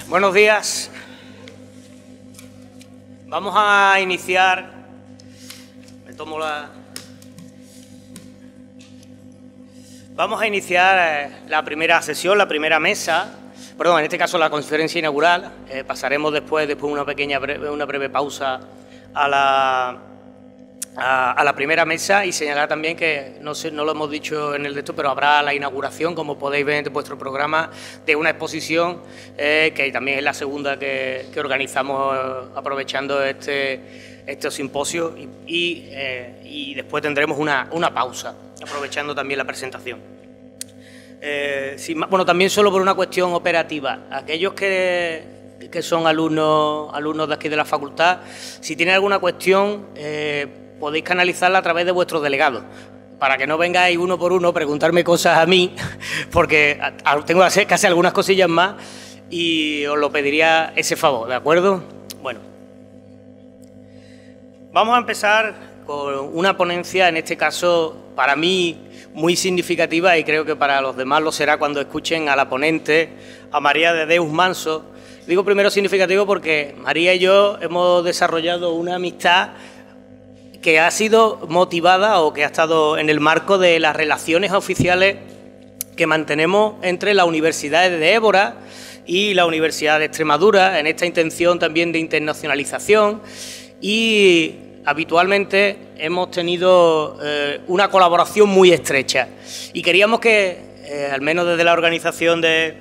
Buenos días. Vamos a iniciar. Vamos a iniciar la primera sesión, la primera mesa. Perdón, en este caso la conferencia inaugural. Pasaremos después de una breve pausa a la primera mesa y señalar también que, no lo hemos dicho en el de esto, pero habrá la inauguración, como podéis ver en vuestro programa, de una exposición que también es la segunda que organizamos aprovechando este simposio y después tendremos una pausa, aprovechando también la presentación. Bueno, también solo por una cuestión operativa. Aquellos que son alumnos de aquí de la facultad, si tienen alguna cuestión, podéis canalizarla a través de vuestros delegados, para que no vengáis uno por uno a preguntarme cosas a mí, porque tengo que hacer algunas cosillas más y os lo pediría ese favor, ¿de acuerdo? Bueno, vamos a empezar con una ponencia, en este caso, para mí, muy significativa, y creo que para los demás lo será cuando escuchen a la ponente, a María de Deus Manso. Digo primero significativo porque María y yo hemos desarrollado una amistad que ha sido motivada o que ha estado en el marco de las relaciones oficiales que mantenemos entre la Universidad de Évora y la Universidad de Extremadura, en esta intención también de internacionalización, y habitualmente hemos tenido una colaboración muy estrecha y queríamos que, al menos desde la organización de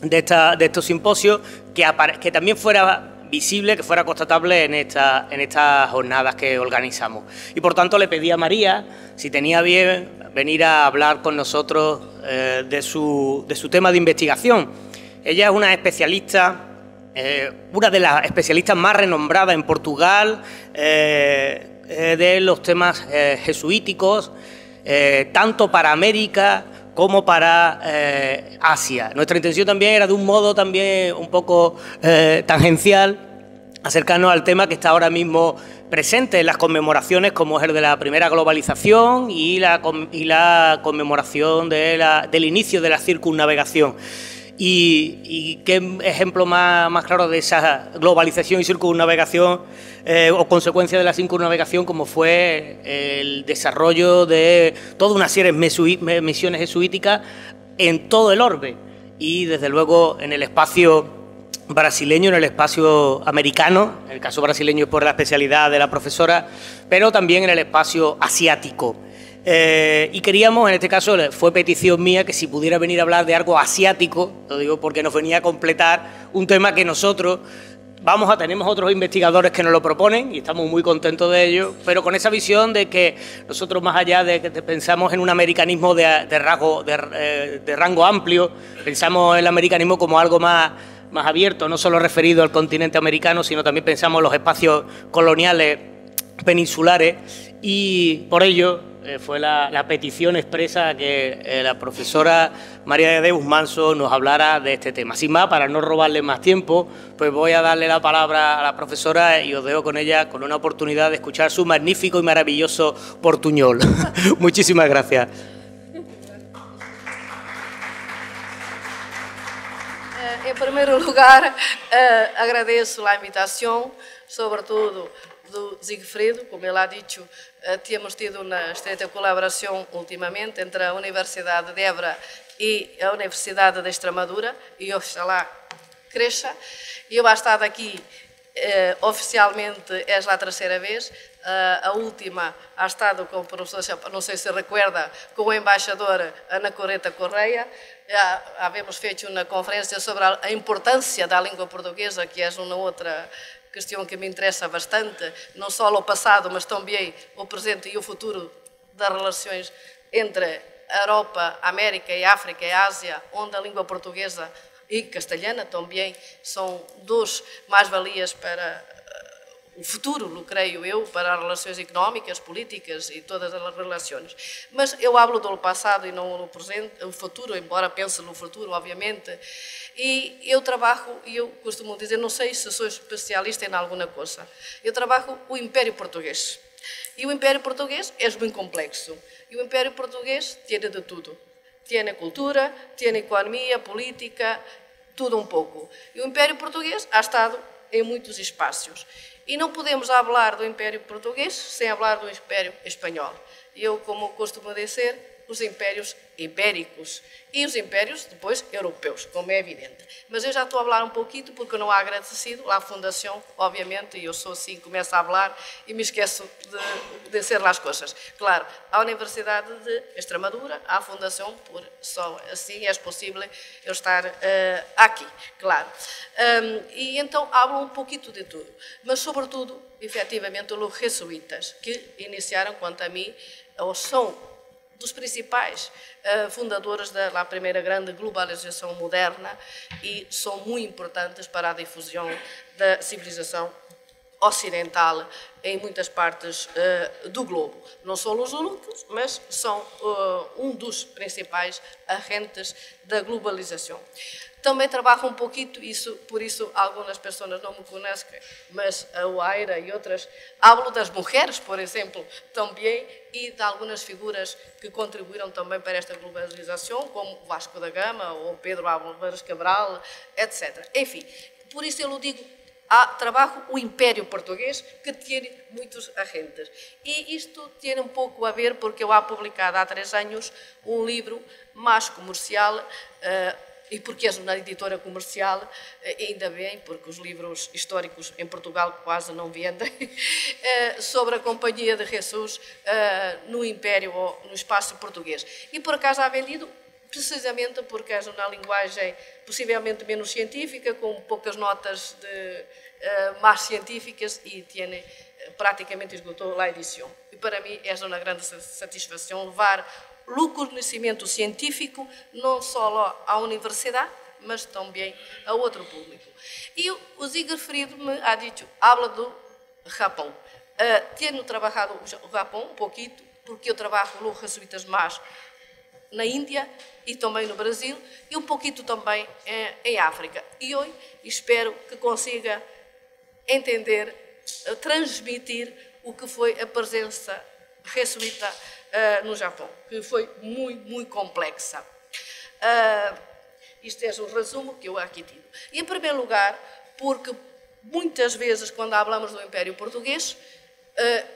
estos simposios, que también fuera visible, que fuera constatable en estas jornadas que organizamos. Y por tanto le pedí a María si tenía bien venir a hablar con nosotros de su tema de investigación. Ella es una especialista, una de las especialistas más renombradas en Portugal de los temas jesuíticos, tanto para América como para Asia. Nuestra intención también era de un modo también un poco tangencial acercarnos al tema que está ahora mismo presente en las conmemoraciones, como es el de la primera globalización y la conmemoración del inicio de la circunnavegación. Y qué ejemplo más claro de esa globalización y circunnavegación o consecuencia de la circunnavegación, como fue el desarrollo de toda una serie de misiones jesuíticas en todo el orbe y desde luego en el espacio brasileño, en el espacio americano, en el caso brasileño es por la especialidad de la profesora, pero también en el espacio asiático. Y queríamos, en este caso fue petición mía, que si pudiera venir a hablar de algo asiático, lo digo porque nos venía a completar un tema que nosotros tenemos otros investigadores que nos lo proponen y estamos muy contentos de ello, pero con esa visión de que nosotros, más allá de que pensamos en un americanismo de rango amplio, pensamos en el americanismo como algo más abierto, no solo referido al continente americano, sino también pensamos en los espacios coloniales peninsulares, y por ello fue la petición expresa a que la profesora María de Deus Manso nos hablara de este tema. Sin más, para no robarle más tiempo, pues voy a darle la palabra a la profesora y os dejo con ella con una oportunidad de escuchar su magnífico y maravilloso portuñol. Muchísimas gracias. Em primeiro lugar, agradeço a invitação, sobretudo do Siegfried, como ele ha dicho, temos tido uma estreita colaboração ultimamente entre a Universidade de Évora e a Universidade de Extremadura, e oxalá cresça. Eu he estado aqui oficialmente, é a terceira vez. A última ha estado com o professor, não sei se recuerda, com o embaixador Ana Correta Correia. Havemos feito uma conferência sobre a importância da língua portuguesa, que é uma outra questão que me interessa bastante, não só o passado, mas também o presente e o futuro das relações entre a Europa, a América e a África e a Ásia, onde a língua portuguesa e castelhana também são duas mais-valias para o futuro, creio eu, para as relações económicas, políticas e todas as relações. Mas eu hablo do passado e não no presente, o futuro, embora pense no futuro, obviamente. E eu trabalho, e eu costumo dizer, não sei se sou especialista em alguma coisa, eu trabalho o Império Português. E o Império Português é muito complexo. E o Império Português tem de tudo. Tem cultura, tem economia, política, tudo um pouco. E o Império Português ha estado em muitos espaços. E não podemos falar do Império Português sem falar do Império Espanhol. Eu, como costumo dizer, os impérios ibéricos e os impérios, depois, europeus, como é evidente. Mas eu já estou a falar um pouquinho, porque não há agradecido à Fundação, obviamente, e eu sou assim, começo a falar e me esqueço de dizer lá as coisas. Claro, à Universidade de Extremadura, à Fundação, por só assim é possível eu estar aqui, claro. E então, hablo um pouquinho de tudo, mas, sobretudo, efetivamente, os jesuítas, que iniciaram, quanto a mim, ou são dos principais fundadores da primeira grande globalização moderna e são muito importantes para a difusão da civilização ocidental em muitas partes do globo. Não são os únicos, mas são um dos principais agentes da globalização. Também trabalho um pouquinho, por isso algumas pessoas não me conhecem, mas a Oaira e outras, hablo das mulheres, por exemplo, também, e de algumas figuras que contribuíram também para esta globalização, como Vasco da Gama ou Pedro Álvares Cabral, etc. Enfim, por isso eu digo, trabalho o Império Português, que tem muitos agentes. E isto tem um pouco a ver, porque eu há publicado há 3 anos um livro mais comercial, e porque és uma editora comercial, ainda bem, porque os livros históricos em Portugal quase não vendem, sobre a Companhia de Jesus no Império ou no espaço português. E por acaso há vendido precisamente porque é uma linguagem possivelmente menos científica, com poucas notas mais científicas e tem, praticamente esgotou a edição. E para mim é uma grande satisfação levar o conhecimento científico não só à universidade, mas também a outro público. E o Siegfried me ha dito, habla do Japão. Tenho trabalhado o Japão um pouquinho, porque eu trabalho com jesuítas mais na Índia e também no Brasil, e um pouquinho também em África. E hoje espero que consiga entender, transmitir o que foi a presença jesuíta no Japão, que foi muito, muito complexa. Isto é o resumo que eu aqui tive. E, em primeiro lugar, porque muitas vezes, quando falamos do Império Português,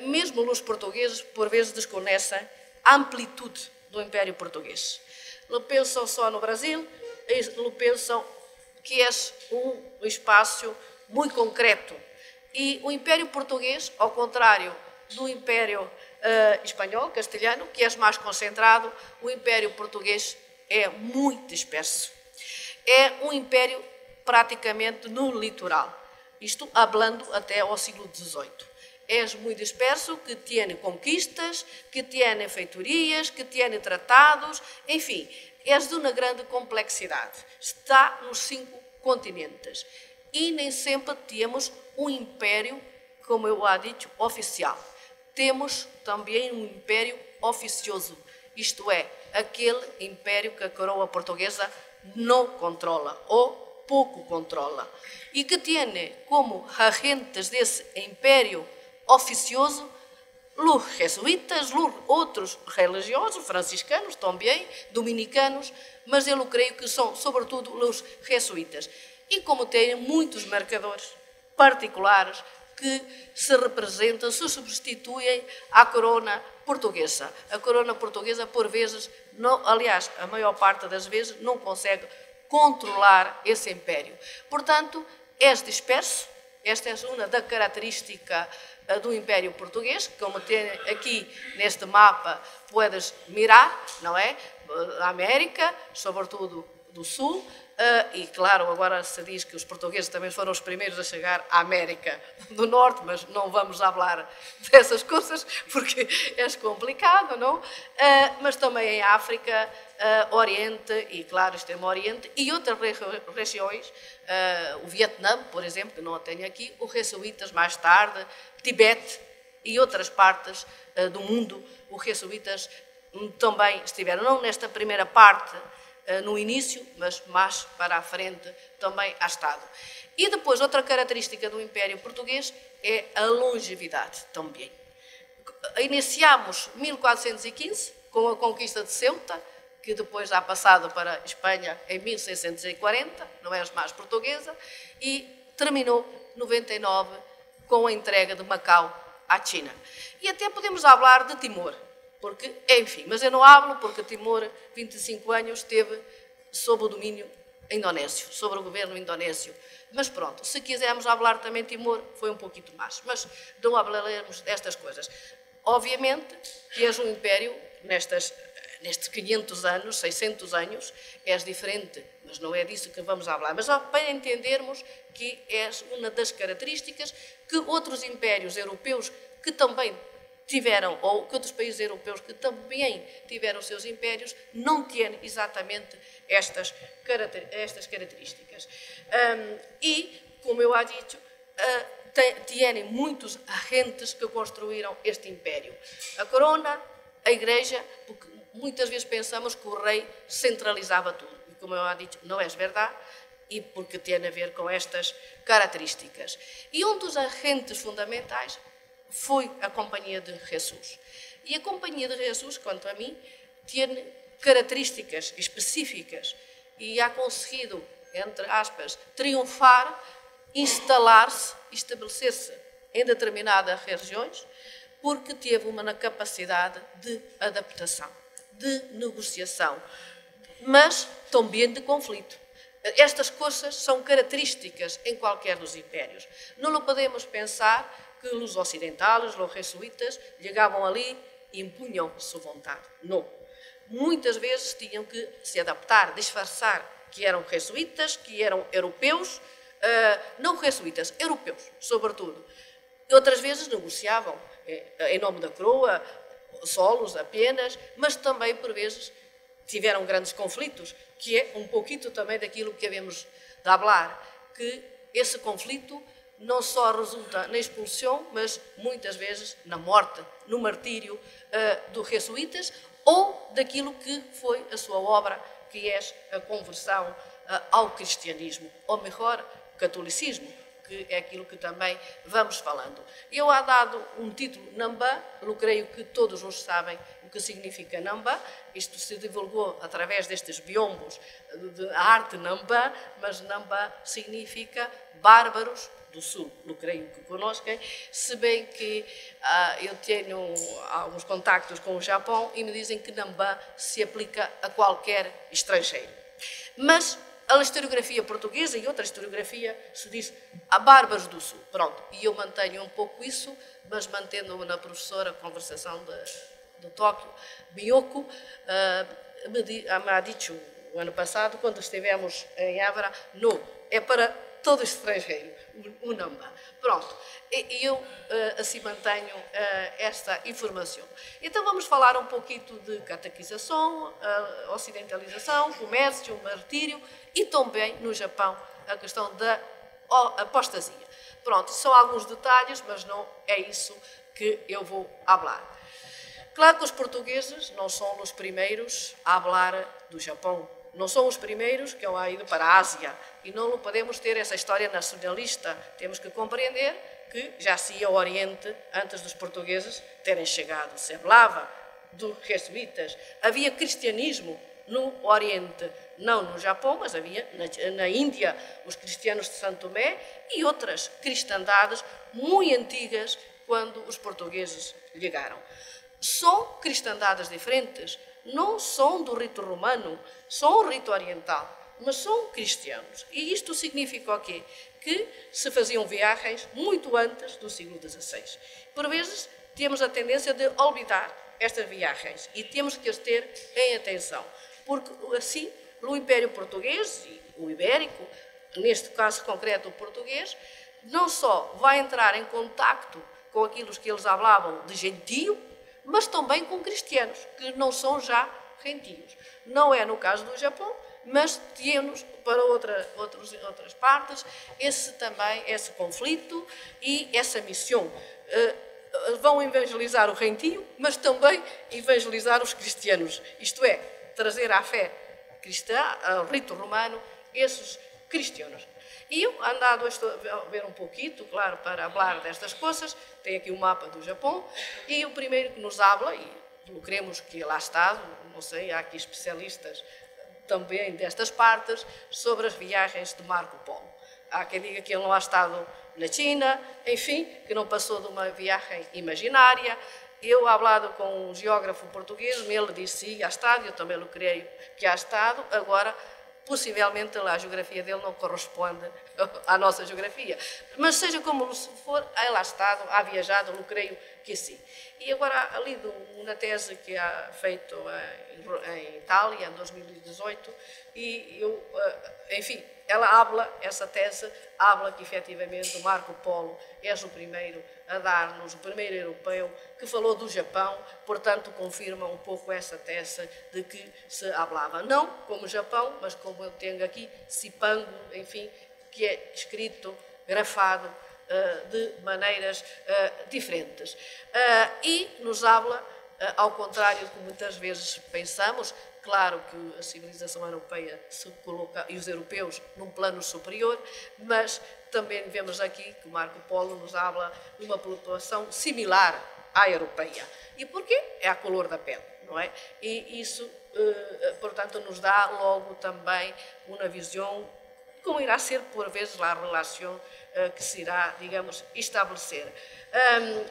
mesmo os portugueses, por vezes, desconhecem a amplitude do Império Português. Pensam só no Brasil, pensam que é um espaço muito concreto. E o Império Português, ao contrário do Império espanhol, castelhano, que é mais concentrado, o Império Português é muito disperso. É um império praticamente no litoral, isto falando até ao século XVIII. É muito disperso, que tem conquistas, que tem feitorias, que tem tratados, enfim, é de uma grande complexidade. Está nos 5 continentes. E nem sempre temos um império, como eu há dito, oficial. Temos também um império oficioso, isto é, aquele império que a coroa portuguesa não controla ou pouco controla e que tem como agentes desse império oficioso os jesuítas, os outros religiosos, franciscanos também, dominicanos, mas eu creio que são sobretudo os jesuítas. E como têm muitos marcadores particulares que se representam, se substituem à coroa portuguesa. A coroa portuguesa, por vezes, não, aliás, a maior parte das vezes, não consegue controlar esse império. Portanto, é disperso. Esta é uma da característica do Império Português, como tem aqui neste mapa, podes mirar, não é? A América, sobretudo do Sul, e claro, agora se diz que os portugueses também foram os primeiros a chegar à América do Norte, mas não vamos falar dessas coisas porque é complicado, não? Mas também em África, Oriente e, claro, Extremo Oriente e outras regiões, o Vietnã, por exemplo, que não a tenho aqui, os jesuítas mais tarde, Tibete e outras partes do mundo, os jesuítas também estiveram, não nesta primeira parte, no início, mas mais para a frente também há estado. E depois, outra característica do Império Português é a longevidade também. Iniciamos 1415 com a conquista de Ceuta, que depois já passado para a Espanha em 1640, não é mais portuguesa, e terminou 99 com a entrega de Macau à China. E até podemos falar de Timor, porque, enfim, mas eu não hablo porque Timor, 25 anos, esteve sob o domínio indonésio, sobre o governo indonésio. Mas pronto, se quisermos falar também de Timor, foi um pouquinho mais. Mas não falaremos destas coisas. Obviamente que és um império, nestes 500 anos, 600 anos, és diferente, mas não é disso que vamos falar. Mas só para entendermos que és uma das características que outros impérios europeus que também tiveram, ou que outros países europeus que também tiveram seus impérios, não têm exatamente estas características. E, como eu há dito, têm muitos agentes que construíram este império. A corona, a igreja, porque muitas vezes pensamos que o rei centralizava tudo. E, como eu há dito, não é verdade, e porque tem a ver com estas características. E um dos agentes fundamentais foi a Companhia de Jesus. E a Companhia de Jesus, quanto a mim, tem características específicas e ha conseguido, entre aspas, triunfar, instalar-se, estabelecer-se em determinadas regiões, porque teve uma capacidade de adaptação, de negociação, mas também de conflito. Estas coisas são características em qualquer dos impérios. Não podemos pensar que os ocidentais, os jesuítas, chegavam ali e impunham sua vontade. Não. Muitas vezes tinham que se adaptar, disfarçar que eram jesuítas, que eram europeus, não jesuítas, europeus, sobretudo. Outras vezes negociavam em nome da coroa, solos apenas, mas também, por vezes, tiveram grandes conflitos, que é um pouquinho também daquilo que havemos de falar, que esse conflito não só resulta na expulsão, mas muitas vezes na morte, no martírio dos jesuítas ou daquilo que foi a sua obra, que é a conversão ao cristianismo, ou melhor, catolicismo, que é aquilo que também vamos falando. Eu há dado um título Nambá, eu creio que todos hoje sabem o que significa Nambá. Isto se divulgou através destes biombos da arte Nambá, mas Nambá significa bárbaros do Sul, eu creio que conhecem, se bem que eu tenho alguns contactos com o Japão e me dizem que Nambá se aplica a qualquer estrangeiro. Mas a historiografia portuguesa e outra historiografia se diz a bárbaros do Sul. Pronto, e eu mantenho um pouco isso, mas mantendo-me na professora conversação de Tóquio, Miyoko, me ha dito o ano passado, quando estivemos em Évora, não, é para todo estrangeiro, o Nambá. Pronto, e eu assim mantenho esta informação. Então vamos falar um pouquinho de catequização, ocidentalização, comércio, martírio e também no Japão a questão da apostasia. Pronto, são alguns detalhes, mas não é isso que eu vou falar. Claro que os portugueses não são os primeiros a falar do Japão. Não são os primeiros que han ido para a Ásia e não podemos ter essa história nacionalista. Temos que compreender que já se ia ao Oriente antes dos portugueses terem chegado. Se falava dos jesuítas. Havia cristianismo no Oriente, não no Japão, mas havia na Índia os cristianos de Santo Tomé e outras cristandades muito antigas quando os portugueses chegaram. São cristandades diferentes, não são do rito romano, são o rito oriental, mas são cristianos. E isto significa o quê? Que se faziam viagens muito antes do século XVI. Por vezes, temos a tendência de olvidar estas viagens e temos que as ter em atenção, porque assim, o Império Português e o Ibérico, neste caso concreto o português, não só vai entrar em contacto com aquilo que eles falavam de gentio, mas também com cristianos, que não são já gentios. Não é no caso do Japão, mas temos para outras partes esse conflito e essa missão. Vão evangelizar o gentio, mas também evangelizar os cristianos. Isto é, trazer à fé cristã, ao rito romano, esses cristianos. E eu andado a ver um pouquinho, claro, para falar destas coisas, tem aqui o mapa do Japão, e o primeiro que nos habla, e queremos que lá está, não sei, há aqui especialistas também destas partes, sobre as viagens de Marco Polo. Há quem diga que ele não ha estado na China, enfim, que não passou de uma viagem imaginária. Eu, falado com um geógrafo português, ele disse sim, ha estado, eu também o creio que ha estado, agora, possivelmente, a geografia dele não corresponde à nossa geografia. Mas seja como for, ele ha estado, ha viajado, eu creio que sim. E agora, ali uma tese que ha feito em Itália, em 2018, e eu, enfim, essa tese habla que, efetivamente, o Marco Polo é o primeiro a dar-nos, o primeiro europeu que falou do Japão, portanto, confirma um pouco essa tese de que se falava, não como Japão, mas como eu tenho aqui, Cipango, enfim, que é escrito, grafado, de maneiras diferentes. E nos habla, ao contrário do que muitas vezes pensamos, claro que a civilização europeia se coloca, e os europeus, num plano superior, mas também vemos aqui que Marco Polo nos habla de uma população similar à europeia. E porquê? É a cor da pele, não é? E isso, portanto, nos dá logo também uma visão como irá ser, por vezes, a relação que se irá, digamos, estabelecer.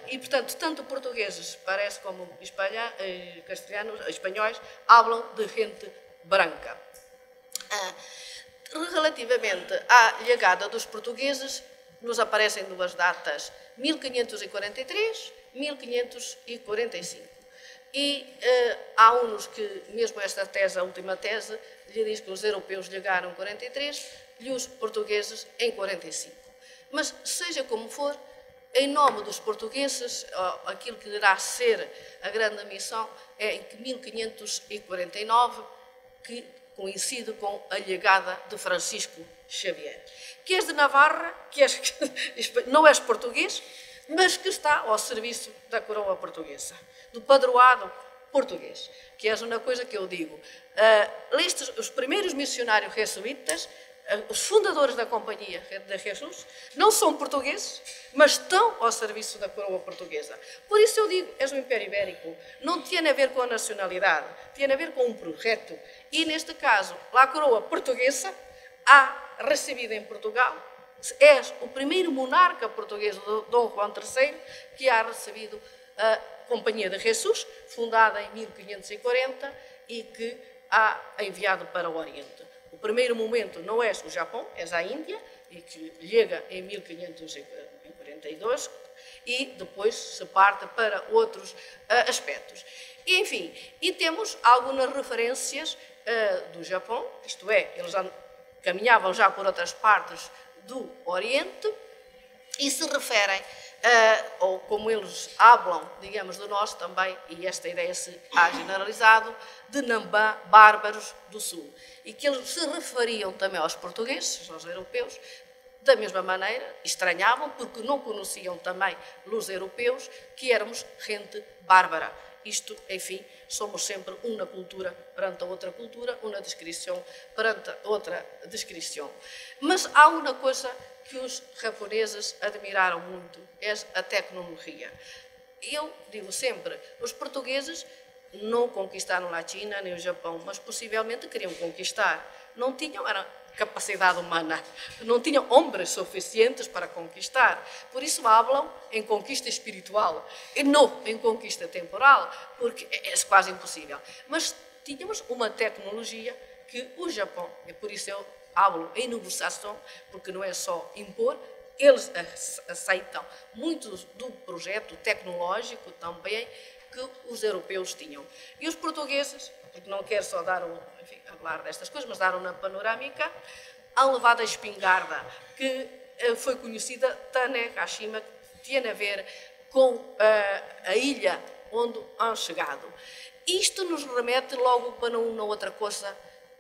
E, portanto, tanto portugueses, parece, como castelhanos, espanhóis, falam de gente branca. Relativamente à chegada dos portugueses, nos aparecem duas datas, 1543, 1545. E há uns que, mesmo esta tese, a última tese, lhe diz que os europeus chegaram em 43 e os portugueses em 45. Mas, seja como for, em nome dos portugueses, aquilo que irá ser a grande missão é em 1549, que coincide com a chegada de Francisco Xavier, que és de Navarra, não és português, mas que está ao serviço da coroa portuguesa, do padroado português, que é uma coisa que eu digo. Os primeiros missionários jesuítas, os fundadores da Companhia de Jesus, não são portugueses, mas estão ao serviço da coroa portuguesa. Por isso eu digo, é o Império Ibérico, não tem a ver com a nacionalidade, tem a ver com um projeto. E, neste caso, a coroa portuguesa ha recebido em Portugal, é o primeiro monarca português, Dom João III, que ha recebido a Companhia de Jesus, fundada em 1540 e que ha enviado para o Oriente. O primeiro momento não é o Japão, é a Índia, e que chega em 1542, e depois se parte para outros aspectos. E, enfim, e temos algumas referências do Japão, isto é, eles caminhavam já por outras partes do Oriente, e se referem, ou como eles hablam, digamos, de nós também, e esta ideia se ha generalizado, de Nambá, bárbaros do Sul. E que eles se referiam também aos portugueses, aos europeus, da mesma maneira, estranhavam, porque não conheciam também os europeus, que éramos gente bárbara. Isto, enfim, somos sempre uma cultura perante a outra cultura, uma descrição perante a outra descrição. Mas há uma coisa que os japoneses admiraram muito, é a tecnologia. Eu digo sempre, os portugueses não conquistaram a China nem o Japão, mas possivelmente queriam conquistar. Não tinham capacidade humana, não tinham homens suficientes para conquistar. Por isso falam em conquista espiritual e não em conquista temporal, porque é quase impossível. Mas tínhamos uma tecnologia que o Japão, e por isso eu hablo em negociação, porque não é só impor, eles aceitam muito do projeto tecnológico também que os europeus tinham. E os portugueses, porque não quero só falar destas coisas, mas dar uma panorâmica, han levado a espingarda, que foi conhecida Tanegashima, que tinha a ver com a ilha onde han chegado. Isto nos remete logo para uma outra coisa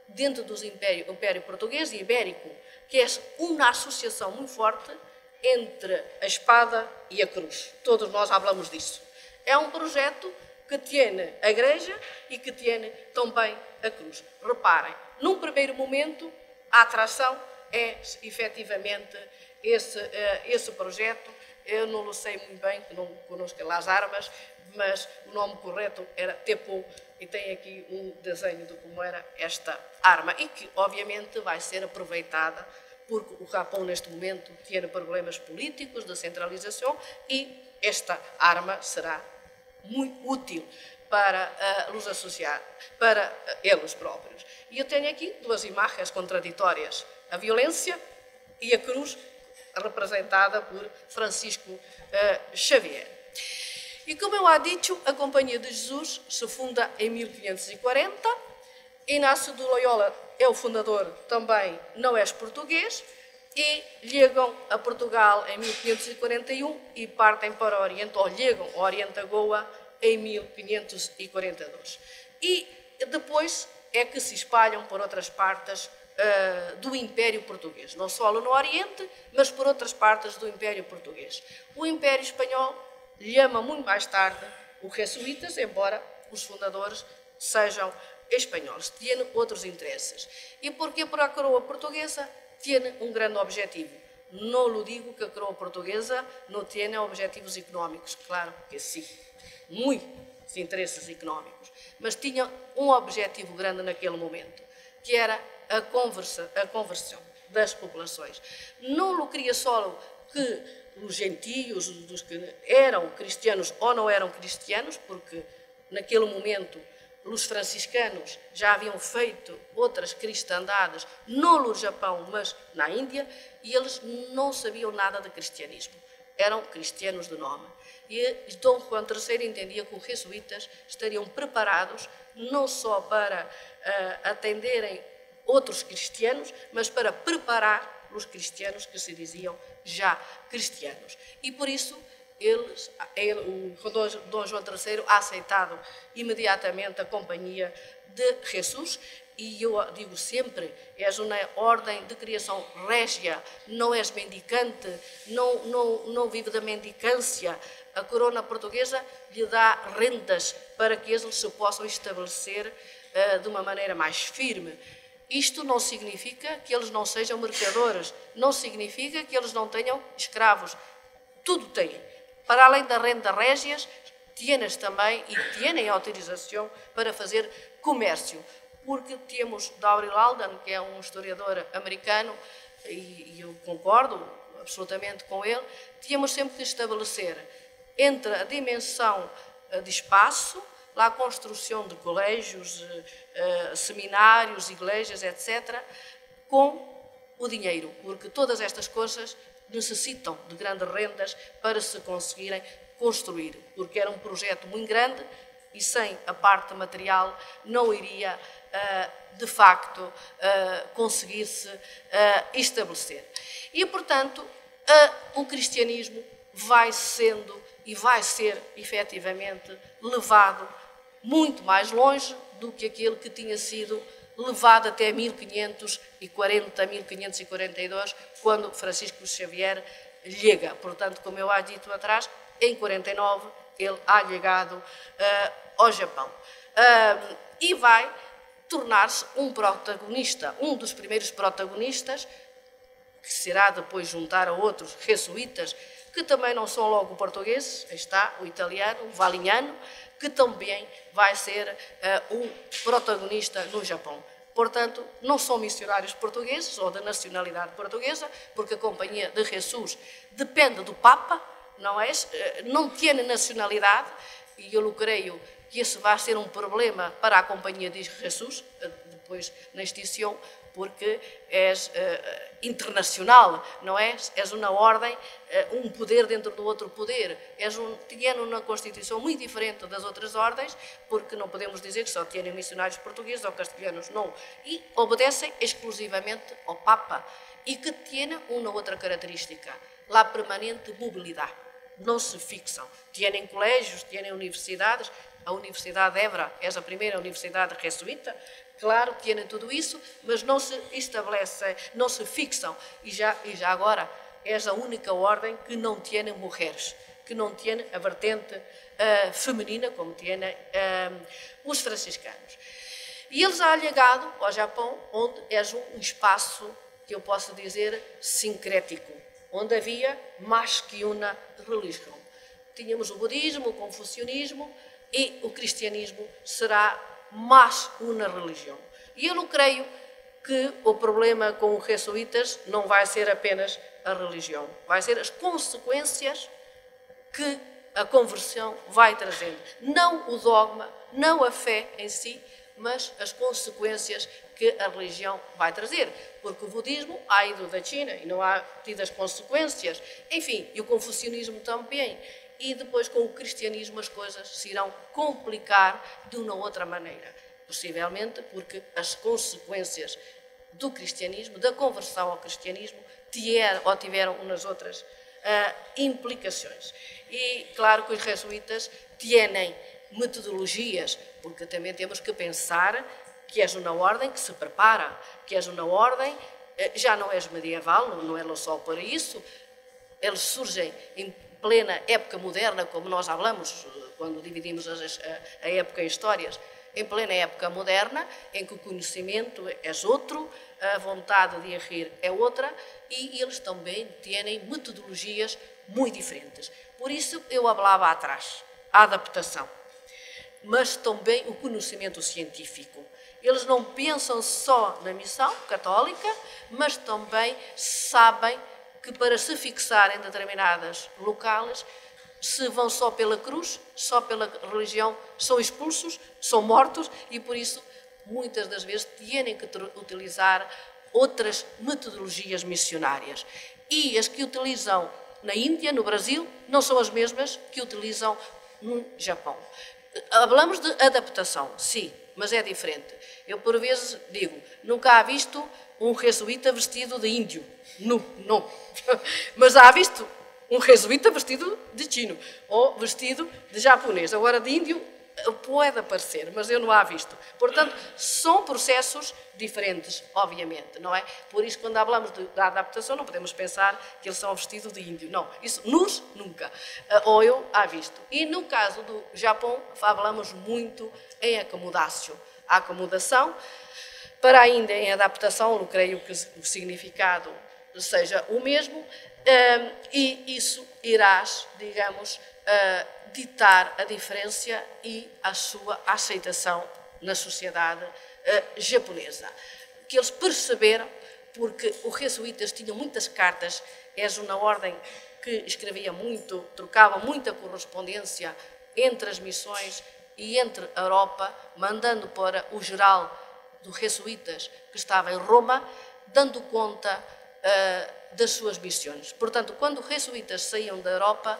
dentro do Império Português e Ibérico, que é uma associação muito forte entre a espada e a cruz. Todos nós falamos disso. É um projeto que tem a igreja e que tem também a cruz. Reparem, num primeiro momento, a atração é efetivamente esse projeto eu não sei muito bem, não conosco as armas, mas o nome correto era Tepo, e tem aqui um desenho de como era esta arma, e que obviamente vai ser aproveitada, porque o Japão neste momento tem problemas políticos de centralização, e esta arma será muito útil para os associar, para eles próprios. E eu tenho aqui duas imagens contraditórias, a violência e a cruz, representada por Francisco Xavier. E como eu há dito, a Companhia de Jesus se funda em 1540, Inácio de Loyola é o fundador, também não é português, e chegam a Portugal em 1541 e partem para o Oriente, ou chegam ao Oriente a Goa em 1542. E depois é que se espalham por outras partes do Império Português, não só no Oriente, mas por outras partes do Império Português. O Império Espanhol chama muito mais tarde os jesuítas, embora os fundadores sejam espanhóis, têm outros interesses. E porque para a coroa portuguesa tem um grande objetivo. Não lhe digo que a coroa portuguesa não tenha objetivos económicos, claro que sim, muitos interesses económicos, mas tinha um objetivo grande naquele momento, que era a conversão das populações. Não lhe queria só que os gentios, os que eram cristianos ou não eram cristianos, porque naquele momento os franciscanos já haviam feito outras cristandades, não no Japão, mas na Índia, e eles não sabiam nada de cristianismo. Eram cristianos de nome. E Dom Juan III entendia que os jesuítas estariam preparados não só para atenderem outros cristianos, mas para preparar os cristianos que se diziam já cristianos. E por isso o Dom João III ha aceitado imediatamente a Companhia de Jesus, e eu digo sempre, és uma ordem de criação régia, não és mendicante, não vive da mendicância. A coroa portuguesa lhe dá rendas para que eles se possam estabelecer de uma maneira mais firme. Isto não significa que eles não sejam mercadores, não significa que eles não tenham escravos. Tudo têm. Para além da renda régias, tienes também e têm autorização para fazer comércio. Porque temos Daryl Alden, que é um historiador americano, e eu concordo absolutamente com ele, tínhamos sempre que estabelecer entre a dimensão de espaço, lá a construção de colégios, seminários, igrejas, etc., com o dinheiro, porque todas estas coisas necessitam de grandes rendas para se conseguirem construir, porque era um projeto muito grande e sem a parte material não iria, de facto, conseguir-se estabelecer. E, portanto, o cristianismo vai sendo e vai ser, efetivamente, levado muito mais longe do que aquele que tinha sido levado até 1540, 1542, quando Francisco Xavier chega. Portanto, como eu há dito atrás, em 49 ele há chegado ao Japão. E vai tornar-se um protagonista, um dos primeiros protagonistas, que será depois juntar a outros jesuítas, que também não são logo portugueses, aí está o italiano, o Valignano, que também vai ser o protagonista no Japão. Portanto, não são missionários portugueses ou da nacionalidade portuguesa, porque a Companhia de Jesus depende do Papa, não é? Não tem nacionalidade, e eu creio que esse vai ser um problema para a Companhia de Jesus, depois na extinção, porque és internacional, não é? És uma ordem, um poder dentro do outro poder. Tinha uma Constituição muito diferente das outras ordens, porque não podemos dizer que só têm missionários portugueses ou castelhanos, não. E obedecem exclusivamente ao Papa, e que têm uma outra característica, a permanente mobilidade. Não se fixam. Têm colégios, têm universidades. A Universidade de Évora é a primeira universidade jesuíta. Claro, têm tudo isso, mas não se estabelecem, não se fixam. E já agora é a única ordem que não tem mulheres, que não tem a vertente feminina, como têm os franciscanos. E eles há chegado ao Japão, onde é um espaço, que eu posso dizer, sincrético. onde havia mais que uma religião. Tínhamos o budismo, o confucionismo e o cristianismo será mais uma religião. E eu não creio que o problema com os jesuítas não vai ser apenas a religião, vai ser as consequências que a conversão vai trazendo. Não o dogma, não a fé em si, mas as consequências que a religião vai trazer. Porque o budismo ha ido da China e não há tido as consequências. Enfim, e o confucionismo também. E depois com o cristianismo as coisas se irão complicar de uma outra maneira. Possivelmente porque as consequências do cristianismo, da conversão ao cristianismo, tiveram umas outras implicações. E claro que os jesuítas têm metodologias, porque também temos que pensar que és uma ordem que se prepara, que és uma ordem, já não és medieval, não é só para isso, eles surgem em plena época moderna, como nós falamos quando dividimos a época em histórias, em plena época moderna, em que o conhecimento é outro, a vontade de agir é outra, e eles também têm metodologias muito diferentes. Por isso eu falava atrás, a adaptação, mas também o conhecimento científico. Eles não pensam só na missão católica, mas também sabem que para se fixar em determinadas locais, se vão só pela cruz, só pela religião, são expulsos, são mortos e por isso muitas das vezes têm que utilizar outras metodologias missionárias. E as que utilizam na Índia, no Brasil, não são as mesmas que utilizam no Japão. Falamos de adaptação, sim, mas é diferente. Eu, por vezes, digo, nunca há visto um jesuíta vestido de índio. Não. Mas há visto um jesuíta vestido de chino ou vestido de japonês. Agora, de índio pode aparecer, mas eu não há visto. Portanto, são processos diferentes, obviamente, não é? Por isso, quando falamos da adaptação, não podemos pensar que eles são vestidos de índio. Não, isso nunca. Ou eu há visto. E no caso do Japão, falamos muito em acomodação. A acomodação, para ainda em adaptação, eu creio que o significado seja o mesmo, e isso irás, digamos, ditar a diferença e a sua aceitação na sociedade japonesa. Que eles perceberam, porque os jesuítas tinham muitas cartas, és uma ordem que escrevia muito, trocava muita correspondência entre as missões e entre a Europa, mandando para o geral dos jesuítas que estava em Roma, dando conta das suas missões. Portanto, quando os jesuítas saíam da Europa,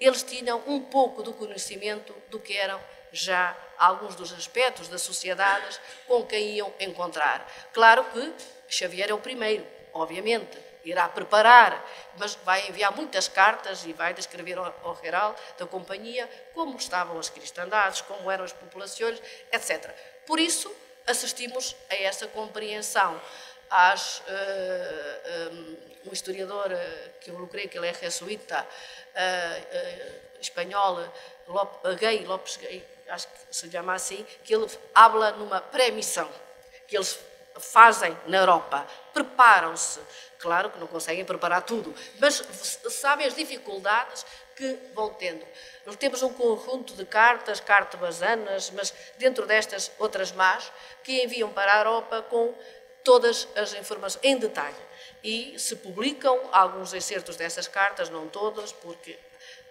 eles tinham um pouco do conhecimento do que eram já alguns dos aspectos das sociedades com quem iam encontrar. Claro que Xavier é o primeiro, obviamente, irá preparar, mas vai enviar muitas cartas e vai descrever ao geral da companhia como estavam as cristandades, como eram as populações, etc. Por isso, assistimos a essa compreensão. Um historiador que eu creio que ele é jesuíta, espanhol, Lopes Gay, acho que se chama assim, que ele habla numa pré-missão, que eles fazem na Europa, preparam-se, claro que não conseguem preparar tudo, mas sabem as dificuldades que vão tendo. Nós temos um conjunto de cartas basanas, mas dentro destas outras más, que enviam para a Europa com todas as informações em detalhe. E se publicam alguns excertos dessas cartas, não todas, porque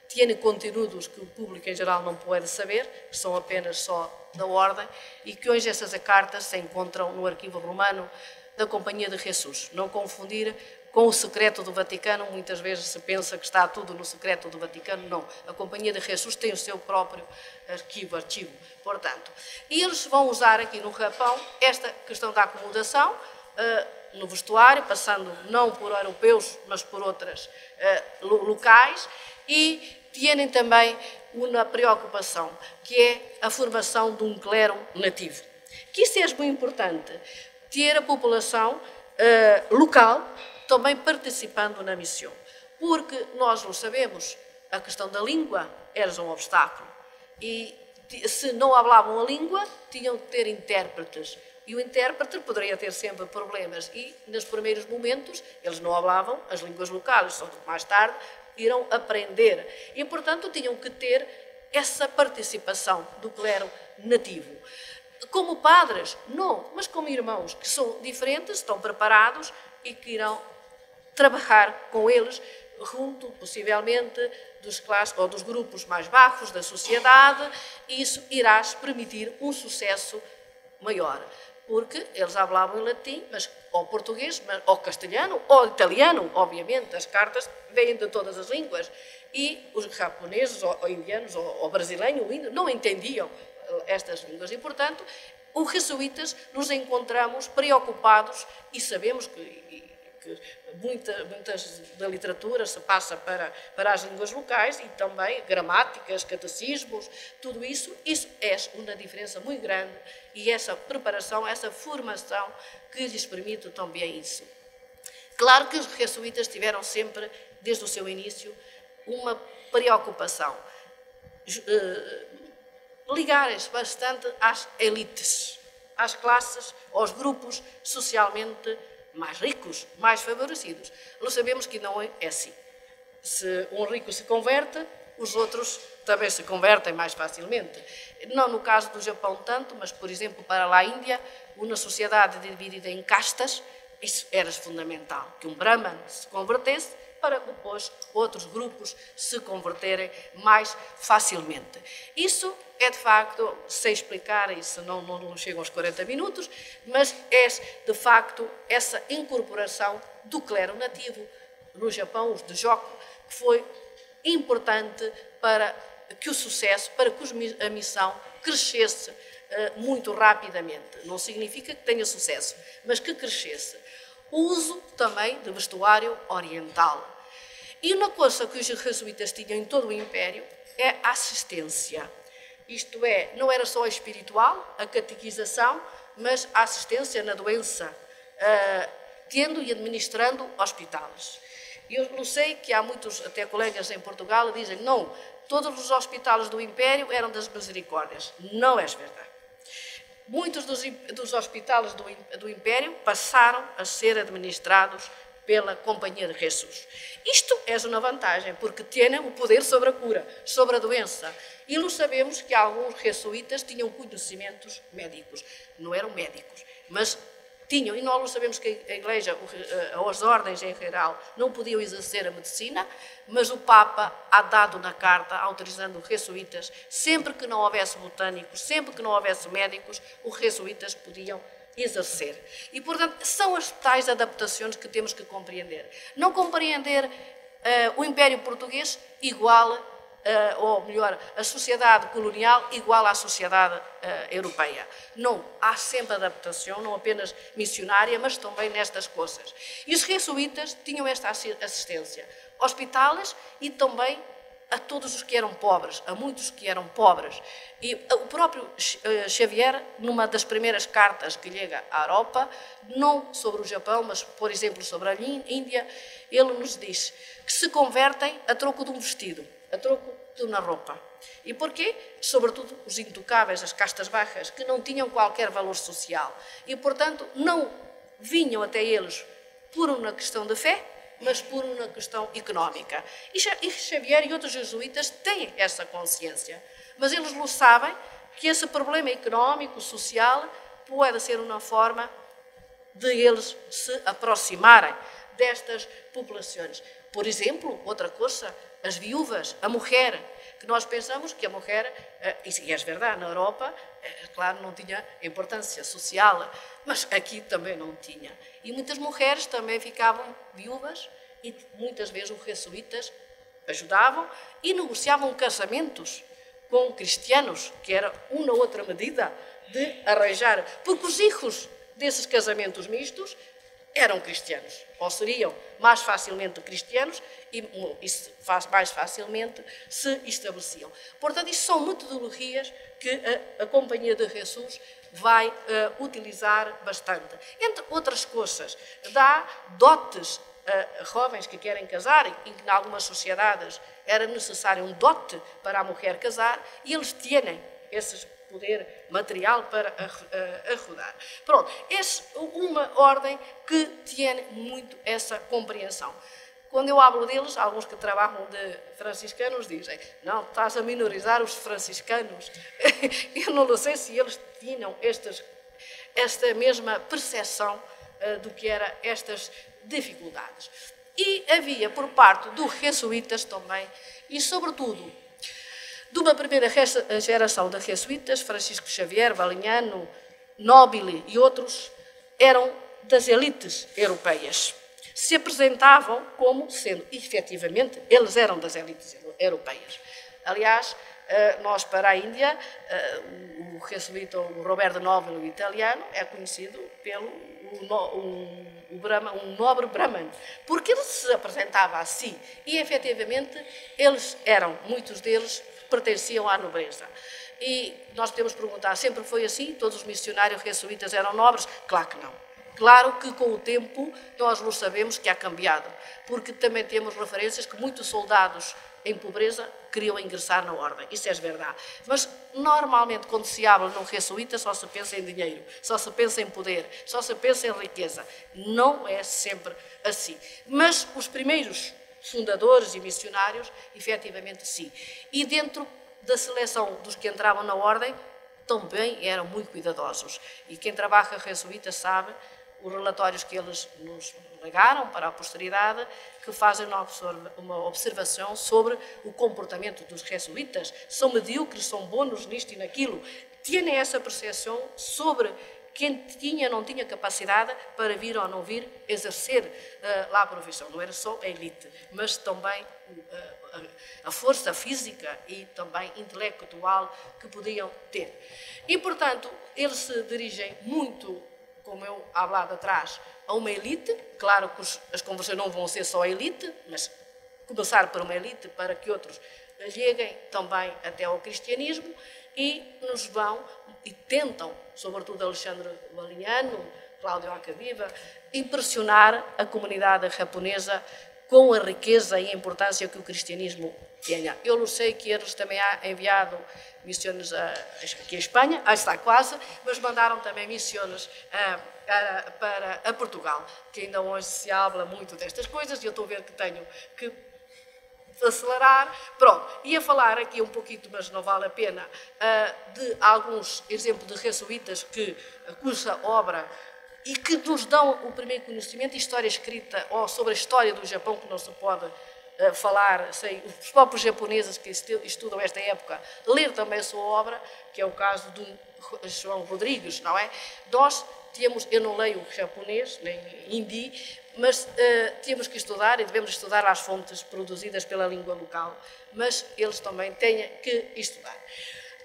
têm conteúdos que o público em geral não pode saber, que são apenas só da ordem, e que hoje essas cartas se encontram no arquivo romano da Companhia de Jesus. Não confundir com o secreto do Vaticano, muitas vezes se pensa que está tudo no secreto do Vaticano, não. A Companhia de Jesus tem o seu próprio arquivo, portanto. E eles vão usar aqui no Japão esta questão da acomodação, no vestuário, passando não por europeus, mas por outros locais, e têm também uma preocupação, que é a formação de um clero nativo. Que isso é muito importante, ter a população local também participando na missão, porque nós não sabemos, a questão da língua era um obstáculo, e se não falavam a língua, tinham que ter intérpretes, E o intérprete poderia ter sempre problemas. E, nos primeiros momentos, eles não falavam as línguas locais, só que mais tarde irão aprender. E, portanto, tinham que ter essa participação do clero nativo. Como padres, não, mas como irmãos, que são diferentes, estão preparados e que irão trabalhar com eles junto, possivelmente, dos classes ou dos grupos mais baixos da sociedade, e isso irá permitir um sucesso maior. Porque eles falavam em latim, mas ou português, ou castelhano, ou italiano, obviamente, as cartas vêm de todas as línguas. E os japoneses, ou indianos, ou brasileiros, ou índios, não entendiam estas línguas. E, portanto, os jesuítas nos encontramos preocupados e sabemos que muitas da literatura se passa para as línguas locais e também gramáticas, catecismos, tudo isso é uma diferença muito grande e essa preparação, essa formação que lhes permite também isso. Claro que os jesuítas tiveram sempre, desde o seu início, uma preocupação, ligarem-se bastante às elites, às classes, aos grupos socialmente mais ricos, mais favorecidos. Nós sabemos que não é assim. Se um rico se converte, os outros também se convertem mais facilmente. Não no caso do Japão tanto, mas, por exemplo, para a Índia, uma sociedade dividida em castas, isso era fundamental, que um Brahman se convertesse para depois outros grupos se converterem mais facilmente. Isso é, de facto, sei explicar, e senão não chegam aos 40 minutos, mas é, de facto, essa incorporação do clero nativo no Japão, os de Joco, que foi importante para que o sucesso, para que a missão crescesse muito rapidamente. Não significa que tenha sucesso, mas que crescesse. O uso também de vestuário oriental. E uma coisa que os jesuítas tinham em todo o Império é a assistência. Isto é, não era só a espiritual, a catequização, mas a assistência na doença, tendo e administrando hospitais. Eu não sei que há muitos, até colegas em Portugal, dizem não, todos os hospitais do Império eram das misericórdias. Não é verdade. Muitos dos hospitais do Império passaram a ser administrados pela Companhia de Jesus. Isto é uma vantagem, porque têm o poder sobre a cura, sobre a doença. E nós sabemos que alguns jesuítas tinham conhecimentos médicos. Não eram médicos, mas tinham. E nós sabemos que a Igreja, as ordens em geral, não podiam exercer a medicina, mas o Papa há dado na carta, autorizando os jesuítas, sempre que não houvesse botânicos, sempre que não houvesse médicos, os jesuítas podiam exercer. E, portanto, são as tais adaptações que temos que compreender. Não compreender o Império Português igual, ou melhor, a sociedade colonial igual à sociedade europeia. Não, há sempre adaptação, não apenas missionária, mas também nestas coisas. E os jesuítas tinham esta assistência, hospitais e também a todos os que eram pobres, a muitos que eram pobres. E o próprio Xavier, numa das primeiras cartas que chega à Europa, não sobre o Japão, mas, por exemplo, sobre a Índia, ele nos diz que se convertem a troco de um vestido, a troco de uma roupa. E porquê? Sobretudo os intocáveis, as castas baixas, que não tinham qualquer valor social. E, portanto, não vinham até eles por uma questão de fé, mas por uma questão económica. E Xavier e outros jesuítas têm essa consciência, mas eles não sabem que esse problema económico, social, pode ser uma forma de eles se aproximarem destas populações. Por exemplo, outra coisa, as viúvas, a mulher, que nós pensamos que a mulher, e é verdade, na Europa, claro, não tinha importância social, mas aqui também não tinha. E muitas mulheres também ficavam viúvas e muitas vezes os jesuítas ajudavam e negociavam casamentos com cristianos, que era uma outra medida de arranjar, porque os filhos desses casamentos mistos eram cristianos, ou seriam mais facilmente cristianos e mais facilmente se estabeleciam. Portanto, isto são metodologias que a Companhia de Jesus vai utilizar bastante. Entre outras coisas, dá dotes a jovens que querem casar, e que em algumas sociedades era necessário um dote para a mulher casar, e eles têm poder material para rodar. Pronto, é uma ordem que tem muito essa compreensão. Quando eu hablo deles, alguns que trabalham de franciscanos dizem: não, estás a minorizar os franciscanos. Eu não sei se eles tinham esta mesma percepção do que eram estas dificuldades. E havia por parte dos jesuítas também, e sobretudo de uma primeira geração de jesuítas, Francisco Xavier, Valiniano, Nobile e outros, eram das elites europeias. Se apresentavam como sendo, efetivamente, eles eram das elites europeias. Aliás, nós para a Índia, o jesuíta o Roberto Nobile, o italiano, é conhecido pelo um nobre Brahman, porque ele se apresentava assim e, efetivamente, muitos deles pertenciam à nobreza. E nós podemos perguntar, sempre foi assim? Todos os missionários jesuítas eram nobres? Claro que não. Claro que com o tempo nós não sabemos que há cambiado, porque também temos referências que muitos soldados em pobreza queriam ingressar na ordem, isso é verdade. Mas normalmente quando se habla num jesuíta só se pensa em dinheiro, só se pensa em poder, só se pensa em riqueza. Não é sempre assim. Mas os primeiros fundadores e missionários, efetivamente sim. E dentro da seleção dos que entravam na ordem, também eram muito cuidadosos. E quem trabalha jesuíta sabe os relatórios que eles nos legaram para a posteridade, que fazem uma observação sobre o comportamento dos jesuítas. São medíocres, são bons nisto e naquilo. Tinham essa percepção sobre quem tinha ou não tinha capacidade para vir ou não vir exercer lá a profissão. Não era só a elite, mas também a força física e também intelectual que podiam ter. E, portanto, eles se dirigem muito, como eu há falado atrás, a uma elite. Claro que as conversões não vão ser só a elite, mas começar por uma elite para que outros cheguem também até ao cristianismo e nos vão e tentam, sobretudo Alexandre Valiniano, Cláudio Acquaviva, impressionar a comunidade japonesa com a riqueza e a importância que o cristianismo tenha. Eu não sei que eles também há enviado missões aqui em Espanha, está quase, mas mandaram também missões para Portugal, que ainda hoje se habla muito destas coisas, e eu estou a ver que tenho que acelerar. Pronto, ia falar aqui um pouquinho, mas não vale a pena, de alguns exemplos de jesuítas cuja obra e que nos dão o primeiro conhecimento de história escrita ou sobre a história do Japão, que não se pode falar sem os próprios japoneses que estudam esta época ler também a sua obra, que é o caso do João Rodrigues, não é? Nós temos, eu não leio japonês nem hindi, mas temos que estudar e devemos estudar as fontes produzidas pela língua local, mas eles também têm que estudar.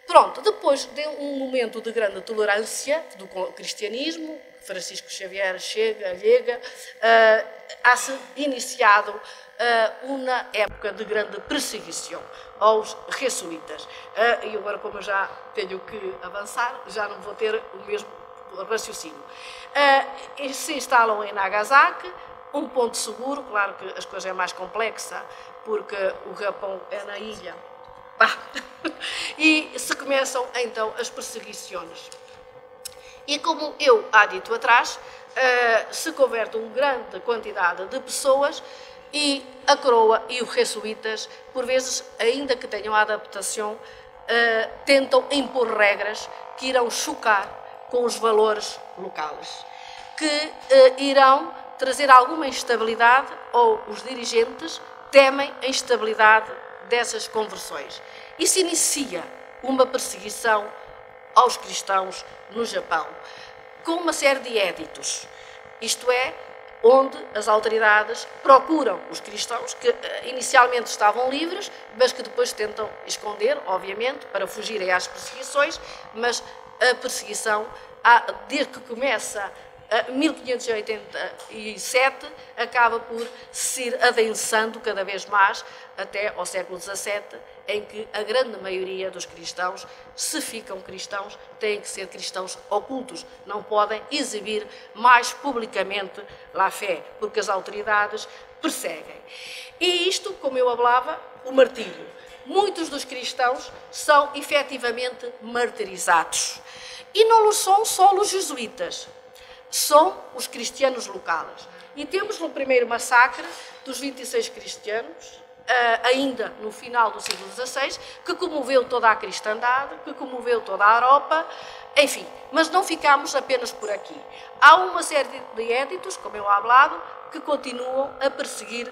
Pronto, depois de um momento de grande tolerância do cristianismo, Francisco Xavier chega, há-se iniciado uma época de grande perseguição aos jesuítas. E agora, como eu já tenho que avançar, já não vou ter o mesmo raciocínio. Se instalam em Nagasaki, um ponto seguro. Claro que as coisas é mais complexa, porque o Japão é na ilha. E se começam então as perseguições. E como eu há dito atrás, se converte uma grande quantidade de pessoas e a coroa e os jesuítas, por vezes, ainda que tenham a adaptação, tentam impor regras que irão chocar com os valores locais, que irão trazer alguma instabilidade, ou os dirigentes temem a instabilidade dessas conversões. E se inicia uma perseguição aos cristãos no Japão, com uma série de éditos, isto é, onde as autoridades procuram os cristãos que inicialmente estavam livres, mas que depois tentam esconder, obviamente, para fugirem às perseguições, mas a perseguição, desde que começa em 1587, acaba por se ir adensando cada vez mais até ao século XVII, em que a grande maioria dos cristãos, se ficam cristãos, têm que ser cristãos ocultos, não podem exibir mais publicamente a fé, porque as autoridades perseguem. E isto, como eu falava, o martírio. muitos dos cristãos são efetivamente martirizados. E não são só os jesuítas, são os cristianos locais. E temos no primeiro massacre dos 26 cristianos, ainda no final do século XVI, que comoveu toda a cristandade, que comoveu toda a Europa, enfim, mas não ficamos apenas por aqui. Há uma série de éditos, como eu há falado, que continuam a perseguir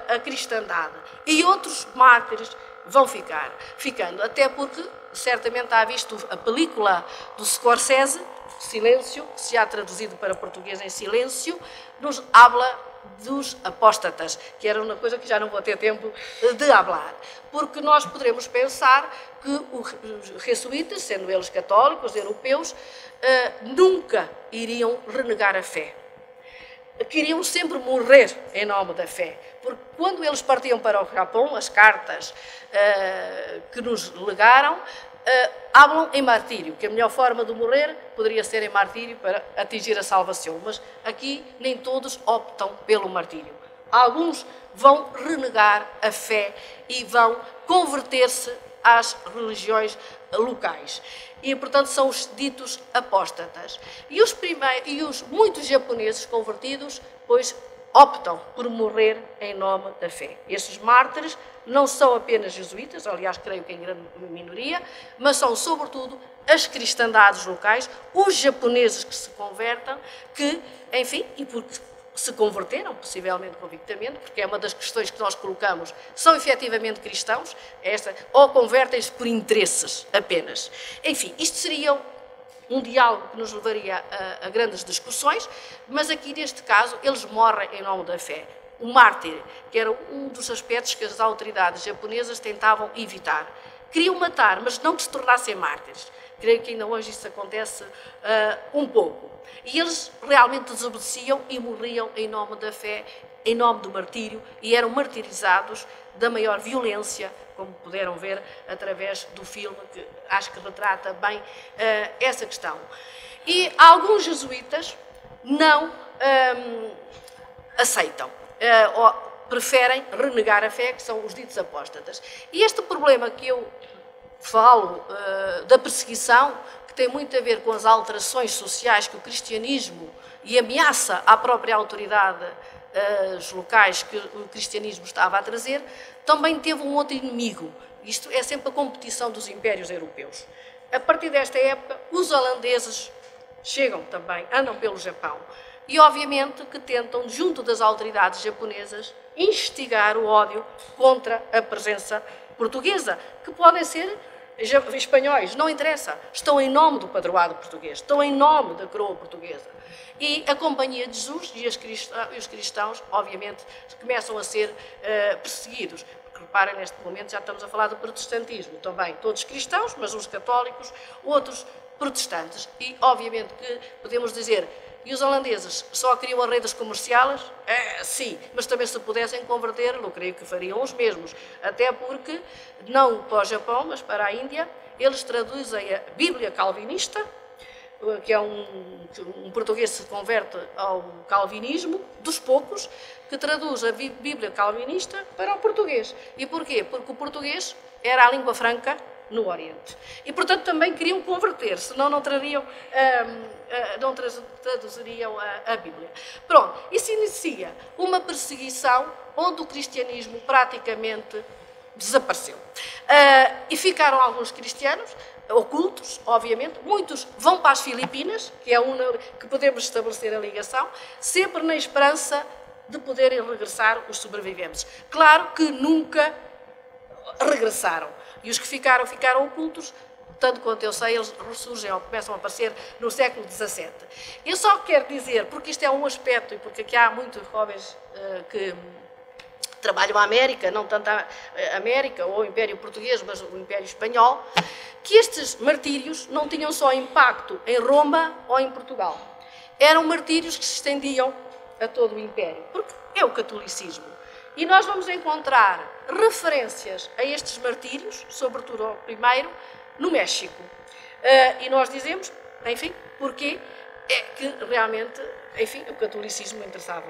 a cristandade. E outros mártires vão ficando, até porque certamente há visto a película do Scorsese, Silêncio, que se há traduzido para português em Silêncio, nos habla dos apóstatas, que era uma coisa que já não vou ter tempo de falar, porque nós poderemos pensar que os jesuítas, sendo eles católicos, europeus, nunca iriam renegar a fé. Queriam sempre morrer em nome da fé, porque quando eles partiam para o Japão, as cartas que nos legaram, falam em martírio, que a melhor forma de morrer poderia ser em martírio para atingir a salvação, mas aqui nem todos optam pelo martírio. Alguns vão renegar a fé e vão converter-se às religiões locais. E, portanto, são os ditos apóstatas. E os muitos japoneses convertidos, pois, optam por morrer em nome da fé. Estes mártires não são apenas jesuítas, aliás, creio que em grande minoria, mas são, sobretudo, as cristandades locais, os japoneses que se convertem, que, enfim, e porque se converteram, possivelmente convictamente, porque é uma das questões que nós colocamos, são efetivamente cristãos, ou convertem-se por interesses apenas. Enfim, isto seria um diálogo que nos levaria a grandes discussões, mas aqui, neste caso, eles morrem em nome da fé. O mártir, que era um dos aspectos que as autoridades japonesas tentavam evitar. Queriam matar, mas não que se tornassem mártires. Creio que ainda hoje isso acontece um pouco. E eles realmente desobedeciam e morriam em nome da fé, em nome do martírio, e eram martirizados da maior violência, como puderam ver através do filme, que acho que retrata bem essa questão. E alguns jesuítas não aceitam, ou preferem renegar a fé, que são os ditos apóstatas. E este problema que eu falo da perseguição, que tem muito a ver com as alterações sociais que o cristianismo e ameaça à própria autoridade locais que o cristianismo estava a trazer, também teve um outro inimigo. Isto é sempre a competição dos impérios europeus. A partir desta época, os holandeses chegam também, andam pelo Japão, e obviamente que tentam, junto das autoridades japonesas, instigar o ódio contra a presença portuguesa, que podem ser espanhóis, não interessa, estão em nome do padroado português, estão em nome da coroa portuguesa. E a Companhia de Jesus e os cristãos, obviamente, começam a ser perseguidos. Porque, reparem, neste momento já estamos a falar do protestantismo também, todos cristãos, mas uns católicos, outros protestantes. E, obviamente, que podemos dizer, e os holandeses só queriam as redes comerciais? Sim, mas também se pudessem converter, eu creio que fariam os mesmos. Até porque, não para o Japão, mas para a Índia, eles traduzem a Bíblia calvinista, que é um português que se converte ao calvinismo, dos poucos, que traduz a Bíblia calvinista para o português. E porquê? Porque o português era a língua franca no Oriente. E, portanto, também queriam converter, senão não traduziriam a Bíblia. Pronto, e se inicia uma perseguição onde o cristianismo praticamente desapareceu. E ficaram alguns cristianos ocultos, obviamente, muitos vão para as Filipinas, que é que podemos estabelecer a ligação, sempre na esperança de poderem regressar os sobreviventes. Claro que nunca regressaram. E os que ficaram ocultos, tanto quanto eu sei, eles ressurgem ou começam a aparecer no século XVII. Eu só quero dizer, porque isto é um aspecto, e porque aqui há muitos jovens que trabalham a América, não tanto a América ou o Império Português, mas o Império Espanhol, que estes martírios não tinham só impacto em Roma ou em Portugal. Eram martírios que se estendiam a todo o Império, porque é o catolicismo. E nós vamos encontrar referências a estes martírios, sobretudo ao primeiro, no México. E nós dizemos, enfim, porque é que realmente, enfim, o catolicismo interessava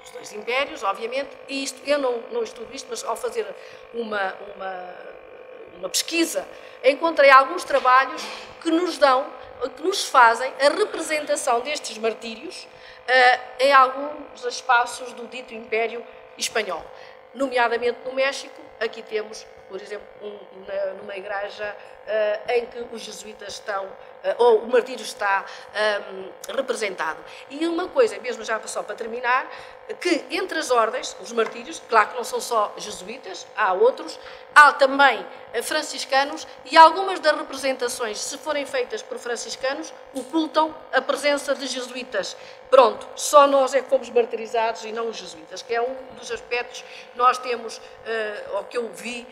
os dois impérios, obviamente, e isto, eu não estudo isto, mas ao fazer uma pesquisa, encontrei alguns trabalhos que nos fazem a representação destes martírios em alguns espaços do dito Império Espanhol, nomeadamente no México. Aqui temos, por exemplo, numa igreja em que os jesuítas estão, ou o martírio está representado. E uma coisa, mesmo já só para terminar, que entre as ordens, os martírios, claro que não são só jesuítas, há outros, há também franciscanos, e algumas das representações, se forem feitas por franciscanos, ocultam a presença de jesuítas. Pronto, só nós é que fomos martirizados e não os jesuítas, que é um dos aspectos que nós temos, ou que eu vi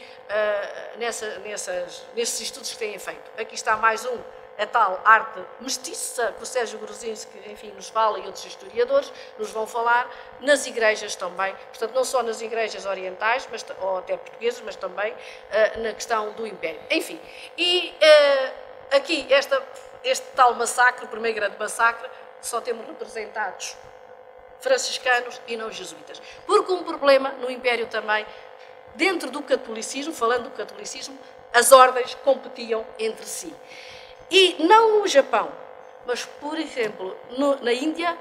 nesses estudos que têm feito. Aqui está mais a tal arte mestiça que o Sérgio Groszinski, enfim, nos fala, e outros historiadores nos vão falar, nas igrejas também, portanto, não só nas igrejas orientais, ou até portuguesas, mas também na questão do Império. Enfim, e aqui este tal massacre, o primeiro grande massacre, só temos representados franciscanos e não jesuítas. Porque um problema no Império também, dentro do catolicismo, falando do catolicismo, as ordens competiam entre si. E não no Japão, mas, por exemplo, na Índia,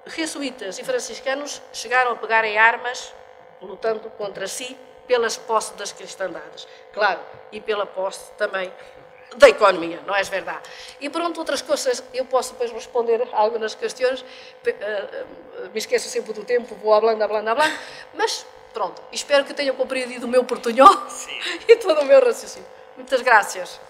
jesuítas e franciscanos chegaram a pegar em armas, lutando contra si, pelas posses das cristandades. Claro, e pela posse também da economia, não é verdade? E pronto, outras coisas, eu posso depois responder a algumas questões, me esqueço sempre do tempo, vou hablando, mas pronto, espero que tenham compreendido o meu portunhol e todo o meu raciocínio. Muitas graças.